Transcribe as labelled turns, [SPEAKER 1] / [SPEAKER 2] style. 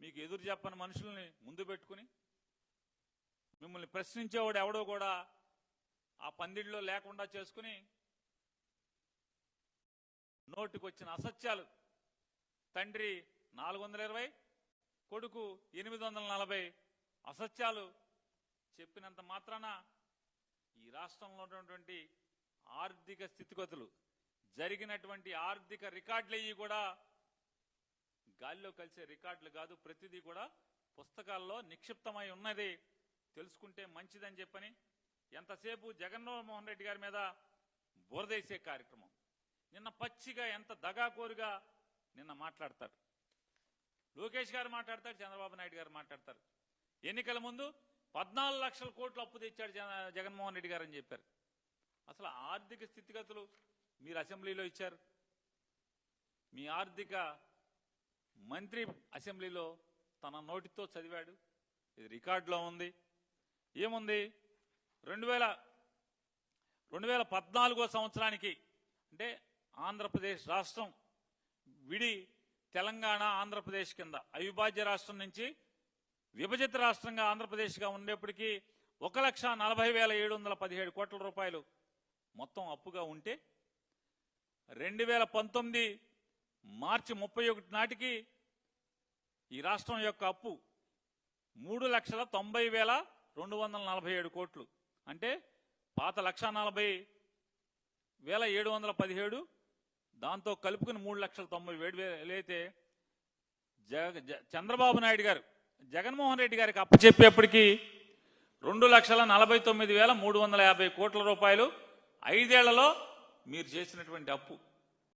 [SPEAKER 1] మీకు ఎదురు చెప్పని మనుషుల్ని ముందు పెట్టుకుని మిమ్మల్ని ప్రశ్నించేవాడు ఎవడో కూడా ఆ పందిడిలో లేకుండా చేసుకుని నోటికొచ్చిన అసత్యాలు, తండ్రి 420 కొడుకు 840 అసత్యాలు చెప్పినంత మాత్రాన ఈ రాష్ట్రంలో ఉన్నటువంటి ఆర్థిక స్థితిగతులు, జరిగినటువంటి ఆర్థిక రికార్డులు కూడా గాలిలో కలిసే రికార్డులు కాదు. ప్రతిదీ కూడా పుస్తకాల్లో నిక్షిప్తమై ఉన్నది. తెలుసుకుంటే మంచిదని చెప్పని ఎంతసేపు జగన్మోహన్ రెడ్డి గారి మీద బురదేసే కార్యక్రమం. నిన్న పచ్చిగా ఎంత దగాకోరుగా నిన్న మాట్లాడతారు. లోకేష్ గారు మాట్లాడతారు, చంద్రబాబు నాయుడు గారు మాట్లాడతారు. ఎన్నికల ముందు 14 లక్షల కోట్లు అప్పు తెచ్చాడు జగన్మోహన్ రెడ్డి గారు అని చెప్పారు. అసలు ఆర్థిక స్థితిగతులు మీరు అసెంబ్లీలో ఇచ్చారు. మీ ఆర్థిక మంత్రి అసెంబ్లీలో తన నోటితో చదివాడు. ఇది రికార్డులో ఉంది. ఏముంది? 2014 సంవత్సరానికి అంటే ఆంధ్రప్రదేశ్ రాష్ట్రం విడి తెలంగాణ ఆంధ్రప్రదేశ్ కింద అవిభాజ్య రాష్ట్రం నుంచి విభజిత రాష్ట్రంగా ఆంధ్రప్రదేశ్గా ఉండేప్పటికీ 1,40,717 కోట్ల రూపాయలు మొత్తం అప్పుగా ఉంటే 2019 మార్చి 31 నాటికి ఈ రాష్ట్రం యొక్క అప్పు 3,90,247 కోట్లు. అంటే పాత 1,40,717 దాంతో కలుపుకుని 3,90,000 అయితే చంద్రబాబు నాయుడు గారు జగన్మోహన్ రెడ్డి గారికి అప్పచెప్పేప్పటికీ 2,49,350 కోట్ల రూపాయలు 5 ఏళ్లలో మీరు చేసినటువంటి అప్పు.